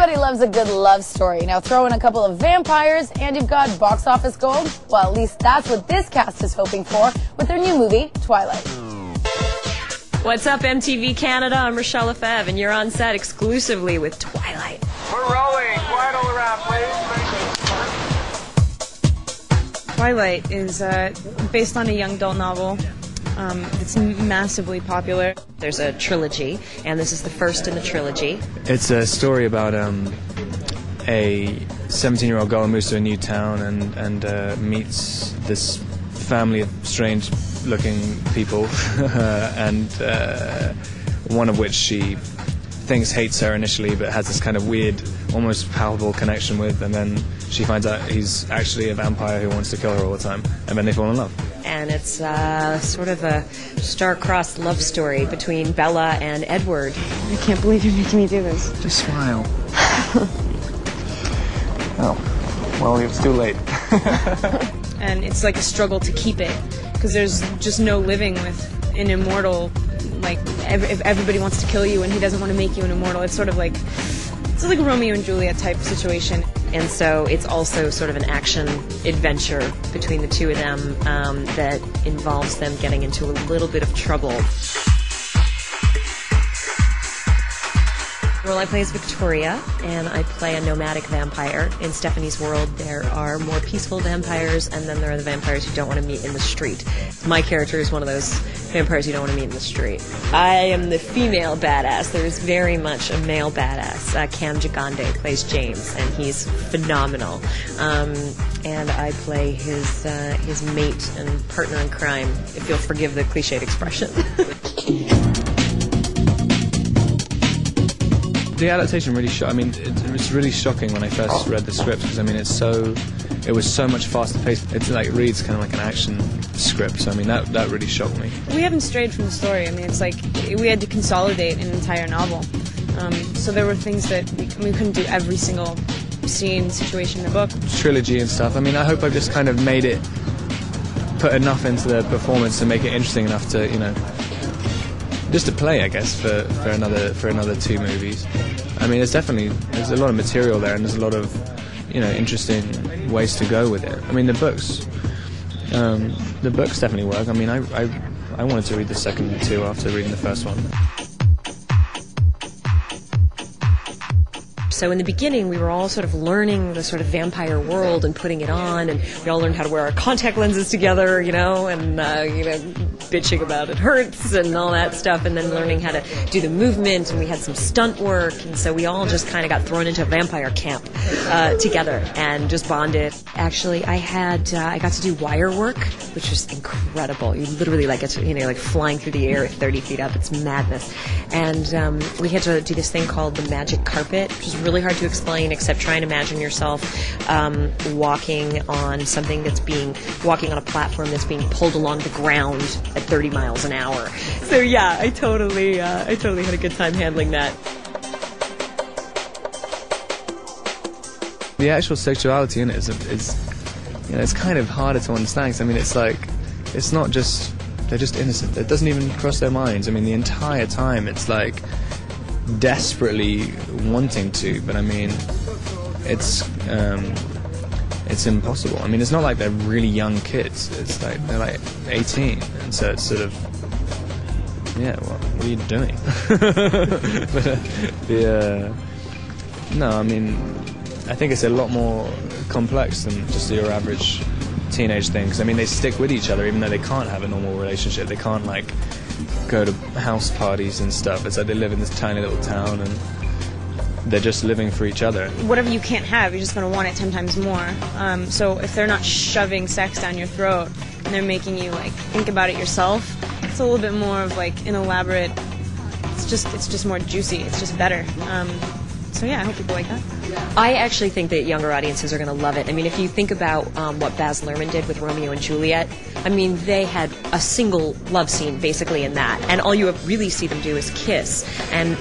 Everybody loves a good love story. Now throw in a couple of vampires and you've got box office gold. Well, at least that's what this cast is hoping for with their new movie, Twilight. What's up, MTV Canada? I'm Rachelle, Lefevre, and you're on set exclusively with Twilight. We're rolling. Quiet all around, please. Twilight is based on a young adult novel. It's massively popular. There's a trilogy, and this is the first in the trilogy. It's a story about a 17-year-old girl who moves to a new town and meets this family of strange-looking people, and one of which she thinks hates her initially, but has this kind of weird, almost palpable connection with, and then she finds out he's actually a vampire who wants to kill her all the time, and then they fall in love. And it's sort of a star-crossed love story between Bella and Edward. I can't believe you're making me do this. Just smile. Oh, well, it was too late. And it's like a struggle to keep it, because there's just no living with an immortal. Like, if everybody wants to kill you and he doesn't want to make you an immortal, it's sort of like, it's like a Romeo and Juliet type situation. And so it's also sort of an action adventure between the two of them that involves them getting into a little bit of trouble. The role I play is Victoria, and I play a nomadic vampire. In Stephanie's world, there are more peaceful vampires, and then there are the vampires who don't want to meet in the street. My character is one of those vampires you don't want to meet in the street. I am the female badass. There is very much a male badass. Cam Gigande plays James, and he's phenomenal. And I play his mate and partner in crime, if you'll forgive the cliched expression. The adaptation really shocked. I mean, it was really shocking when I first read the script, because I mean, it was so much faster paced. It like reads kind of like an action script. So I mean, that really shocked me. We haven't strayed from the story. I mean, it's like we had to consolidate an entire novel. So there were things that we couldn't do every single scene, situation in the book. Trilogy and stuff. I mean, I hope I've just kind of put enough into the performance to make it interesting enough to, you know, just to play, I guess, for another two movies. I mean, there's a lot of material there, and there's a lot of, you know, interesting ways to go with it. I mean, the books definitely work. I mean, I wanted to read the second two after reading the first one. So in the beginning, we were all sort of learning the sort of vampire world and putting it on, and we all learned how to wear our contact lenses together, you know, and, you know, bitching about it hurts and all that stuff, and then learning how to do the movement, and we had some stunt work, and so we all just kind of got thrown into a vampire camp together and just bonded. Actually, I got to do wire work, which was incredible. You literally like get to, you know, like flying through the air 30 feet up. It's madness. And we had to do this thing called the magic carpet, which is really hard to explain, except try and imagine yourself walking on a platform that's being pulled along the ground at 30 miles an hour. So yeah, I totally had a good time handling that. The actual sexuality in it is you know, it's kind of harder to understand. 'Cause, I mean, it's like, it's not just, they're just innocent. It doesn't even cross their minds. I mean, the entire time it's like desperately wanting to, but I mean, it's impossible. I mean, it's not like they're really young kids. It's like they're like 18, and so it's sort of, yeah, well, what are you doing? But no, I mean, I think it's a lot more complex than just your average teenage thing. 'Cause I mean, they stick with each other even though they can't have a normal relationship. They can't like go to house parties and stuff. It's like they live in this tiny little town and they're just living for each other. Whatever you can't have, you're just going to want it 10 times more. So if they're not shoving sex down your throat and they're making you like think about it yourself, it's a little bit more of like an elaborate. It's just more juicy. It's just better. So yeah, I hope people like that. I actually think that younger audiences are going to love it. I mean, if you think about what Baz Luhrmann did with Romeo and Juliet, I mean, they had a single love scene basically in that, and all you really see them do is kiss. And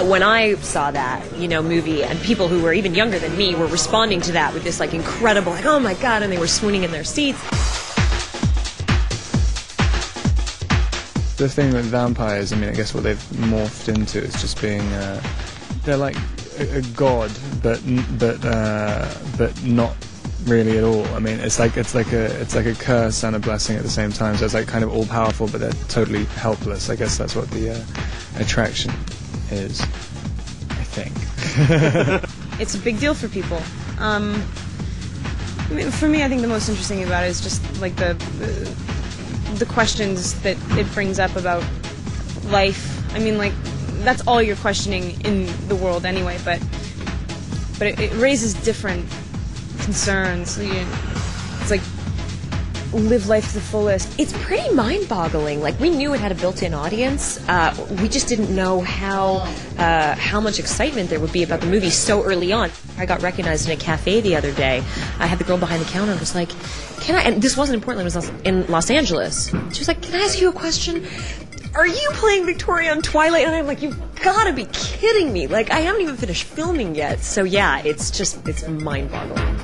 when I saw that, you know, movie, and people who were even younger than me were responding to that with this like incredible, like, oh my god, and they were swooning in their seats. The thing with vampires, I mean, I guess what they've morphed into is just being, they're like a god, but not really at all. I mean, it's like a curse and a blessing at the same time. So it's like kind of all powerful, but they're totally helpless. I guess that's what the attraction is, I think. It's a big deal for people. I mean, for me, I think the most interesting about it is just like the questions that it brings up about life. I mean, like, that's all you're questioning in the world anyway, but it raises different concerns. It's like, live life to the fullest. It's pretty mind-boggling. Like, we knew it had a built-in audience. We just didn't know how much excitement there would be about the movie so early on. I got recognized in a cafe the other day. I had the girl behind the counter and was like, "Can I?" And this wasn't in Portland. It was in Los Angeles. She was like, "Can I ask you a question? Are you playing Victoria on Twilight?" And I'm like, "You've got to be kidding me! Like, I haven't even finished filming yet." So yeah, it's mind-boggling.